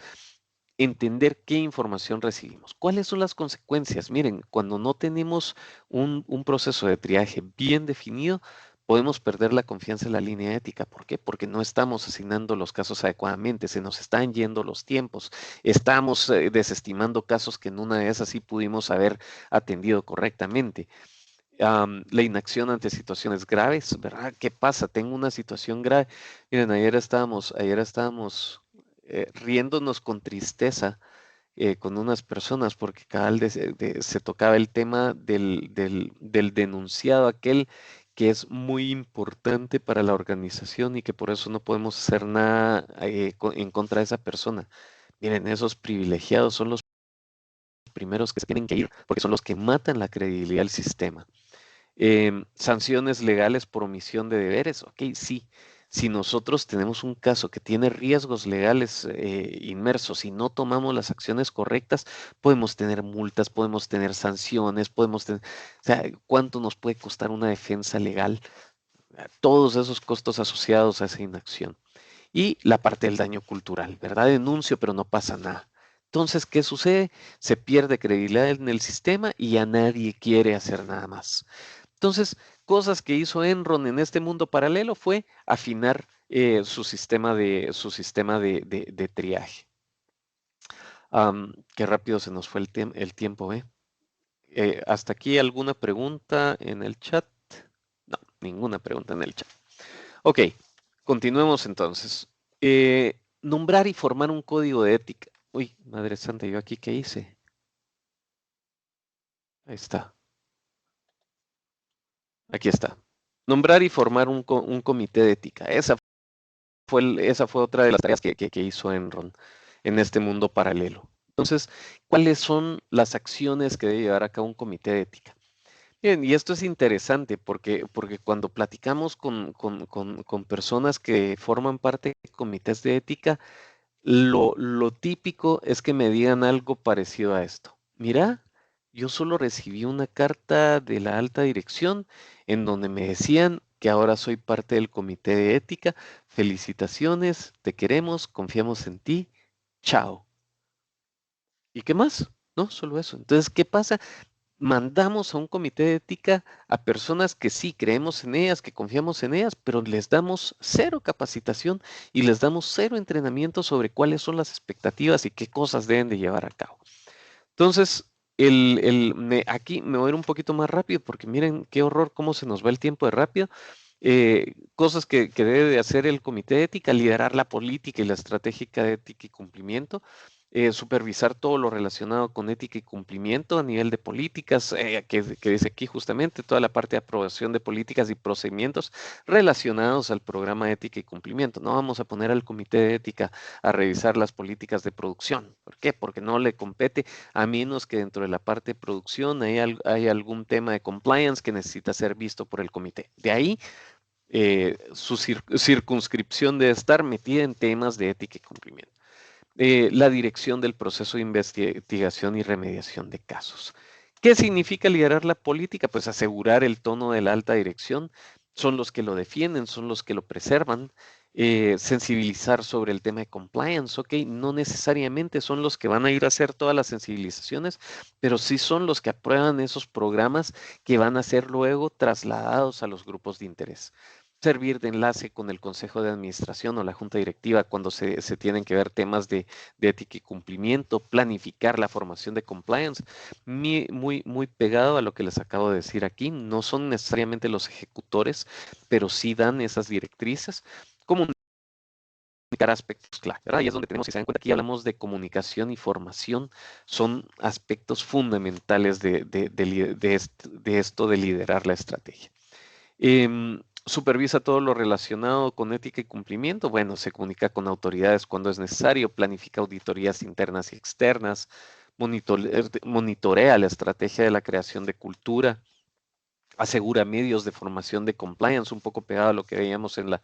entender qué información recibimos. ¿Cuáles son las consecuencias? Miren, cuando no tenemos un proceso de triaje bien definido, podemos perder la confianza en la línea ética. ¿Por qué? Porque no estamos asignando los casos adecuadamente, se nos están yendo los tiempos, estamos desestimando casos que en una de esas sí pudimos haber atendido correctamente. La inacción ante situaciones graves, ¿verdad? ¿Qué pasa? Tengo una situación grave. Miren, ayer estábamos riéndonos con tristeza con unas personas porque se tocaba el tema del denunciado, aquel que es muy importante para la organización y que por eso no podemos hacer nada en contra de esa persona. Miren, esos privilegiados son los primeros que se tienen que ir porque son los que matan la credibilidad del sistema. Sanciones legales por omisión de deberes, ok, sí. Si nosotros tenemos un caso que tiene riesgos legales inmersos y no tomamos las acciones correctas, podemos tener multas, podemos tener sanciones, podemos tener, o sea, ¿cuánto nos puede costar una defensa legal? Todos esos costos asociados a esa inacción. Y la parte del daño cultural, ¿verdad? Denuncio, pero no pasa nada. Entonces, ¿qué sucede? Se pierde credibilidad en el sistema y ya nadie quiere hacer nada más. Entonces, cosas que hizo Enron en este mundo paralelo fue afinar su sistema de triaje. Qué rápido se nos fue el tiempo, ¿eh? ¿Hasta aquí alguna pregunta en el chat? No, ninguna pregunta en el chat. Ok, continuemos entonces. Nombrar y formar un código de ética. Uy, madre santa, ¿yo aquí qué hice? Ahí está. Aquí está. Nombrar y formar un comité de ética. Esa fue otra de las tareas que hizo Enron en este mundo paralelo. Entonces, ¿cuáles son las acciones que debe llevar a cabo un comité de ética? Bien, y esto es interesante porque cuando platicamos con personas que forman parte de comités de ética, lo típico es que me digan algo parecido a esto. Mira, yo solo recibí una carta de la alta dirección en donde me decían que ahora soy parte del comité de ética. Felicitaciones, te queremos, confiamos en ti. Chao. ¿Y qué más? No, solo eso. Entonces, ¿qué pasa? Mandamos a un comité de ética a personas que sí creemos en ellas, que confiamos en ellas, pero les damos cero capacitación y les damos cero entrenamiento sobre cuáles son las expectativas y qué cosas deben de llevar a cabo. Entonces, aquí me voy a ir un poquito más rápido porque miren qué horror, cómo se nos va el tiempo de rápido. Cosas que debe de hacer el comité de ética: liderar la política y la estrategia de ética y cumplimiento, supervisar todo lo relacionado con ética y cumplimiento a nivel de políticas, que dice aquí justamente toda la parte de aprobación de políticas y procedimientos relacionados al programa de ética y cumplimiento. No vamos a poner al comité de ética a revisar las políticas de producción. ¿Por qué? Porque no le compete, a menos que dentro de la parte de producción hay algún tema de compliance que necesita ser visto por el comité. De ahí su circunscripción debe estar metida en temas de ética y cumplimiento. La dirección del proceso de investigación y remediación de casos. ¿Qué significa liderar la política? Pues asegurar el tono de la alta dirección. Son los que lo defienden, son los que lo preservan. Sensibilizar sobre el tema de compliance, ok, no necesariamente son los que van a ir a hacer todas las sensibilizaciones, pero sí son los que aprueban esos programas que van a ser luego trasladados a los grupos de interés. Servir de enlace con el Consejo de Administración o la Junta Directiva cuando se tienen que ver temas de ética y cumplimiento, planificar la formación de compliance, muy pegado a lo que les acabo de decir aquí. No son necesariamente los ejecutores, pero sí dan esas directrices. Comunicar aspectos clave, ¿verdad? Y es donde tenemos, si se dan cuenta, aquí hablamos de comunicación y formación, son aspectos fundamentales de esto de liderar la estrategia. Supervisa todo lo relacionado con ética y cumplimiento. Bueno, se comunica con autoridades cuando es necesario, planifica auditorías internas y externas, monitorea la estrategia de la creación de cultura, asegura medios de formación de compliance, un poco pegado a lo que veíamos en la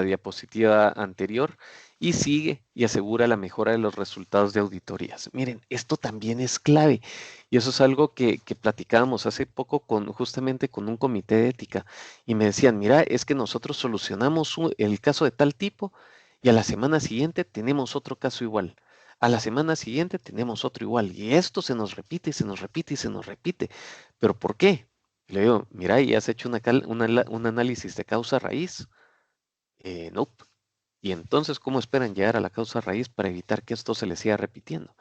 diapositiva anterior, y sigue y asegura la mejora de los resultados de auditorías. Miren, esto también es clave, y eso es algo que platicábamos hace poco justamente con un comité de ética, y me decían, mira, es que nosotros solucionamos el caso de tal tipo, y a la semana siguiente tenemos otro caso igual. A la semana siguiente tenemos otro igual, y esto se nos repite y se nos repite y se nos repite. ¿Pero por qué? Le digo, mira, ¿y has hecho un análisis de causa raíz? Nope. Y entonces, ¿cómo esperan llegar a la causa raíz para evitar que esto se les siga repitiendo?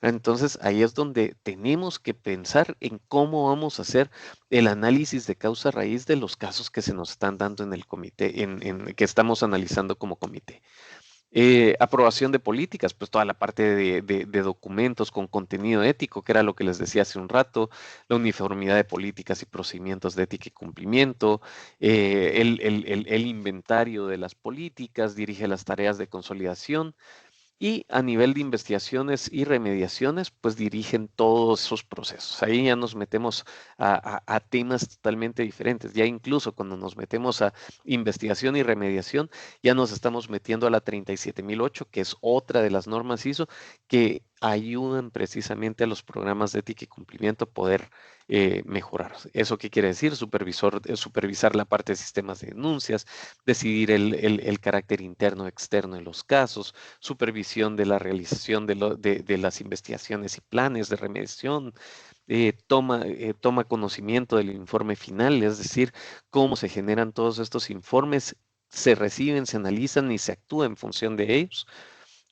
Entonces, ahí es donde tenemos que pensar en cómo vamos a hacer el análisis de causa raíz de los casos que se nos están dando en el comité, que estamos analizando como comité. Aprobación de políticas, pues toda la parte de documentos con contenido ético, que era lo que les decía hace un rato, la uniformidad de políticas y procedimientos de ética y cumplimiento, el inventario de las políticas, dirige las tareas de consolidación. Y a nivel de investigaciones y remediaciones, pues dirigen todos esos procesos. Ahí ya nos metemos a temas totalmente diferentes. Ya incluso cuando nos metemos a investigación y remediación, ya nos estamos metiendo a la 37008, que es otra de las normas ISO que ayudan precisamente a los programas de ética y cumplimiento a poder mejorar. ¿Eso qué quiere decir? Supervisar la parte de sistemas de denuncias, decidir el carácter interno externo de los casos, supervisión de la realización de las investigaciones y planes de remediación, toma conocimiento del informe final, es decir, cómo se generan todos estos informes, se reciben, se analizan y se actúa en función de ellos,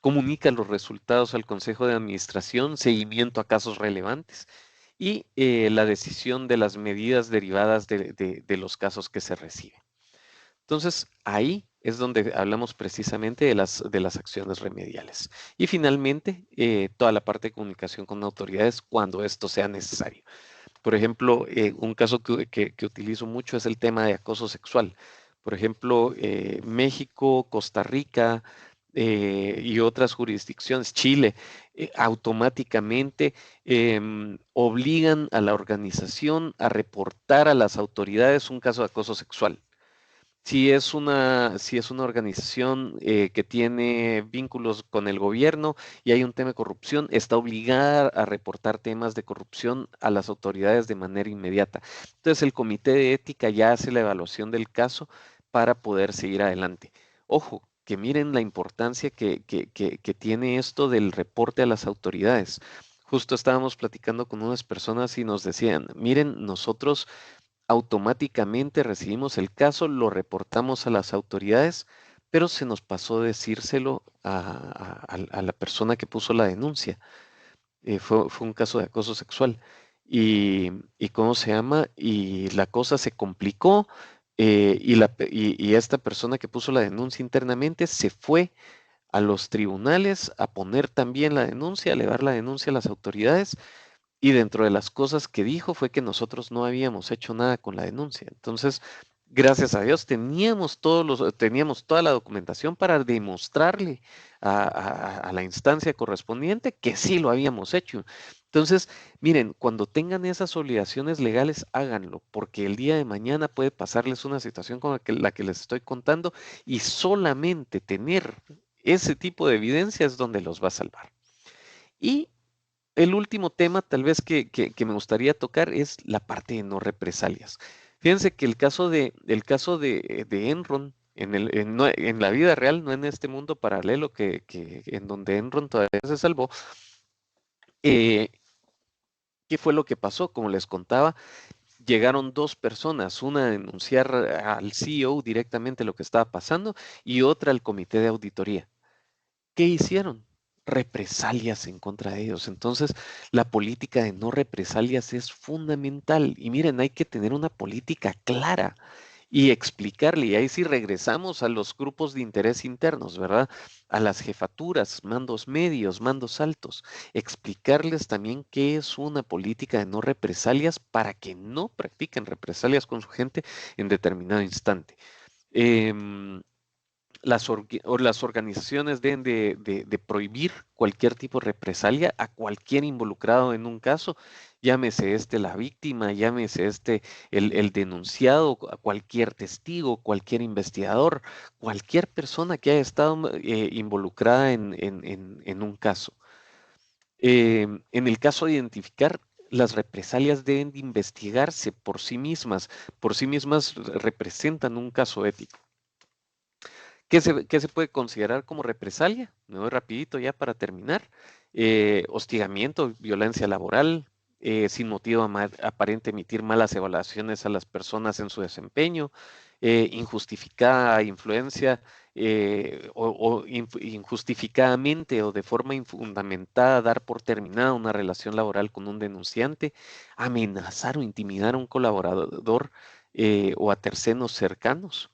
comunica los resultados al Consejo de Administración, seguimiento a casos relevantes y la decisión de las medidas derivadas de los casos que se reciben. Entonces, ahí es donde hablamos precisamente de las acciones remediales. Y finalmente, toda la parte de comunicación con autoridades cuando esto sea necesario. Por ejemplo, un caso que utilizo mucho es el tema de acoso sexual. Por ejemplo, México, Costa Rica y otras jurisdicciones, Chile, automáticamente obligan a la organización a reportar a las autoridades un caso de acoso sexual. Si es una organización que tiene vínculos con el gobierno y hay un tema de corrupción, está obligada a reportar temas de corrupción a las autoridades de manera inmediata. Entonces, el comité de ética ya hace la evaluación del caso para poder seguir adelante. Ojo, que miren la importancia que tiene esto del reporte a las autoridades. Justo estábamos platicando con unas personas y nos decían, miren, nosotros automáticamente recibimos el caso, lo reportamos a las autoridades, pero se nos pasó decírselo a la persona que puso la denuncia. Fue un caso de acoso sexual. Y ¿cómo se llama? Y la cosa se complicó y esta persona que puso la denuncia internamente se fue a los tribunales a poner también la denuncia, a elevar la denuncia a las autoridades y dentro de las cosas que dijo fue que nosotros no habíamos hecho nada con la denuncia. Entonces, gracias a Dios, teníamos toda la documentación para demostrarle a la instancia correspondiente que sí lo habíamos hecho. Entonces, miren, cuando tengan esas obligaciones legales, háganlo, porque el día de mañana puede pasarles una situación como la que les estoy contando y solamente tener ese tipo de evidencia es donde los va a salvar. Y el último tema tal vez que me gustaría tocar es la parte de no represalias. Fíjense que el caso de Enron en la vida real, no en este mundo paralelo en donde Enron todavía se salvó, ¿qué fue lo que pasó? Como les contaba, llegaron dos personas, una a denunciar al CEO directamente lo que estaba pasando y otra al comité de auditoría. ¿Qué hicieron? Represalias en contra de ellos. Entonces, la política de no represalias es fundamental. Y miren, hay que tener una política clara y explicarle. Y ahí sí regresamos a los grupos de interés internos, ¿verdad? A las jefaturas, mandos medios, mandos altos. Explicarles también qué es una política de no represalias para que no practiquen represalias con su gente en determinado instante. Las organizaciones deben de prohibir cualquier tipo de represalia a cualquier involucrado en un caso, llámese la víctima, llámese el denunciado, a cualquier testigo, cualquier investigador, cualquier persona que haya estado involucrada en un caso. En el caso de identificar, las represalias deben de investigarse por sí mismas representan un caso ético. ¿Qué se puede considerar como represalia? Me voy rapidito ya para terminar. Hostigamiento, violencia laboral, sin motivo aparente emitir malas evaluaciones a las personas en su desempeño, injustificada influencia injustificadamente o de forma infundamentada dar por terminada una relación laboral con un denunciante, amenazar o intimidar a un colaborador o a terceros cercanos,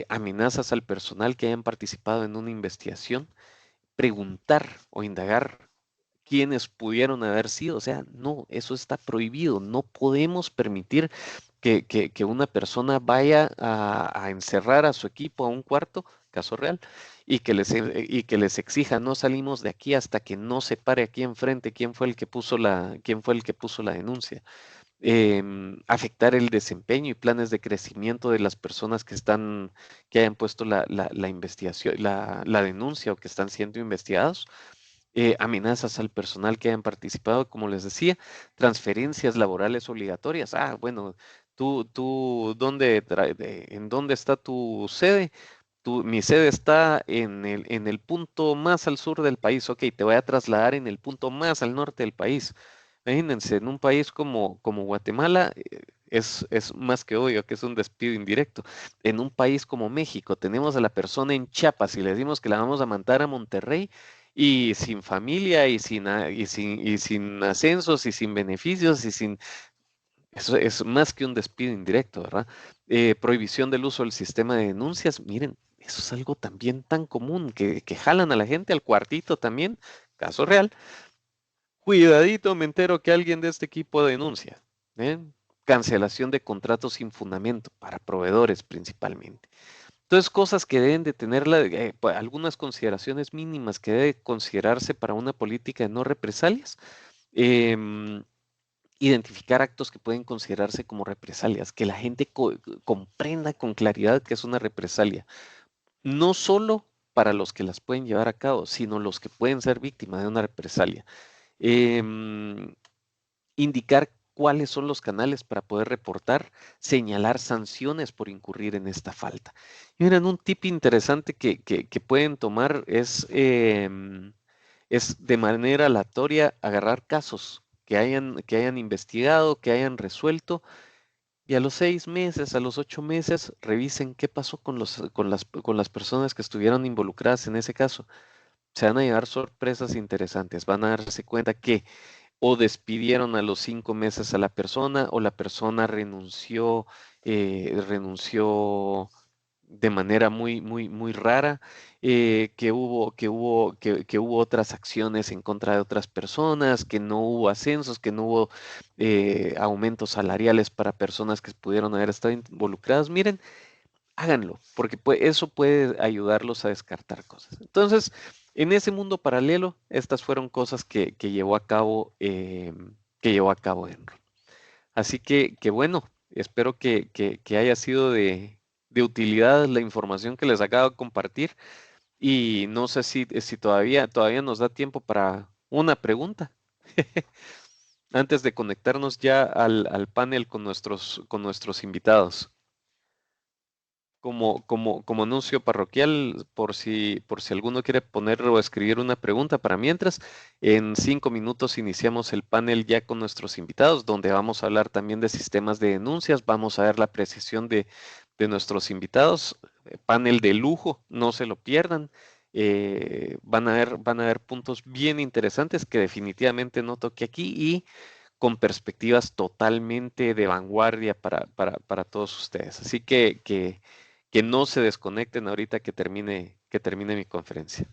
amenazas al personal que hayan participado en una investigación, preguntar o indagar quiénes pudieron haber sido. O sea, no, eso está prohibido. No podemos permitir que una persona vaya a encerrar a su equipo a un cuarto, caso real, y que les exija, no salimos de aquí hasta que no se pare aquí enfrente quién fue el que puso la denuncia. Afectar el desempeño y planes de crecimiento de las personas que hayan puesto la investigación, la denuncia o que están siendo investigados. Amenazas al personal que hayan participado, como les decía, transferencias laborales obligatorias. Bueno, ¿en dónde está tu sede? Mi sede está en el punto más al sur del país. Ok, te voy a trasladar en el punto más al norte del país. Imagínense, en un país como Guatemala, es más que obvio que es un despido indirecto. En un país como México, tenemos a la persona en Chiapas y le decimos que la vamos a mandar a Monterrey y sin familia y sin ascensos y sin beneficios Eso es más que un despido indirecto, ¿verdad? Prohibición del uso del sistema de denuncias. Miren, eso es algo también tan común que jalan a la gente al cuartito también, caso real. Cuidadito, me entero que alguien de este equipo denuncia. ¿eh? Cancelación de contratos sin fundamento para proveedores principalmente. Entonces, cosas que deben de tener algunas consideraciones mínimas que debe considerarse para una política de no represalias. Identificar actos que pueden considerarse como represalias, que la gente comprenda con claridad que es una represalia. No solo para los que las pueden llevar a cabo, sino los que pueden ser víctimas de una represalia. Indicar cuáles son los canales para poder reportar, señalar sanciones por incurrir en esta falta. Y miren, un tip interesante que pueden tomar es de manera aleatoria agarrar casos que hayan investigado, que hayan resuelto, y a los 6 meses, a los 8 meses, revisen qué pasó con las personas que estuvieron involucradas en ese caso. Se van a llevar sorpresas interesantes, van a darse cuenta que o despidieron a los 5 meses a la persona o la persona renunció de manera muy, muy, muy rara, que hubo otras acciones en contra de otras personas, que no hubo ascensos, que no hubo aumentos salariales para personas que pudieron haber estado involucradas. Miren, háganlo, porque eso puede ayudarlos a descartar cosas. Entonces, en ese mundo paralelo, estas fueron cosas que llevó a cabo Enron. Así que bueno, espero que haya sido de utilidad la información que les acabo de compartir y no sé si todavía nos da tiempo para una pregunta antes de conectarnos ya al panel con nuestros invitados. Como anuncio parroquial, por si alguno quiere poner o escribir una pregunta para mientras, en 5 minutos iniciamos el panel ya con nuestros invitados, donde vamos a hablar también de sistemas de denuncias, vamos a ver la precisión de nuestros invitados, panel de lujo, no se lo pierdan. Van a ver puntos bien interesantes que definitivamente no toqué aquí y con perspectivas totalmente de vanguardia para todos ustedes. Así que no se desconecten ahorita que termine mi conferencia.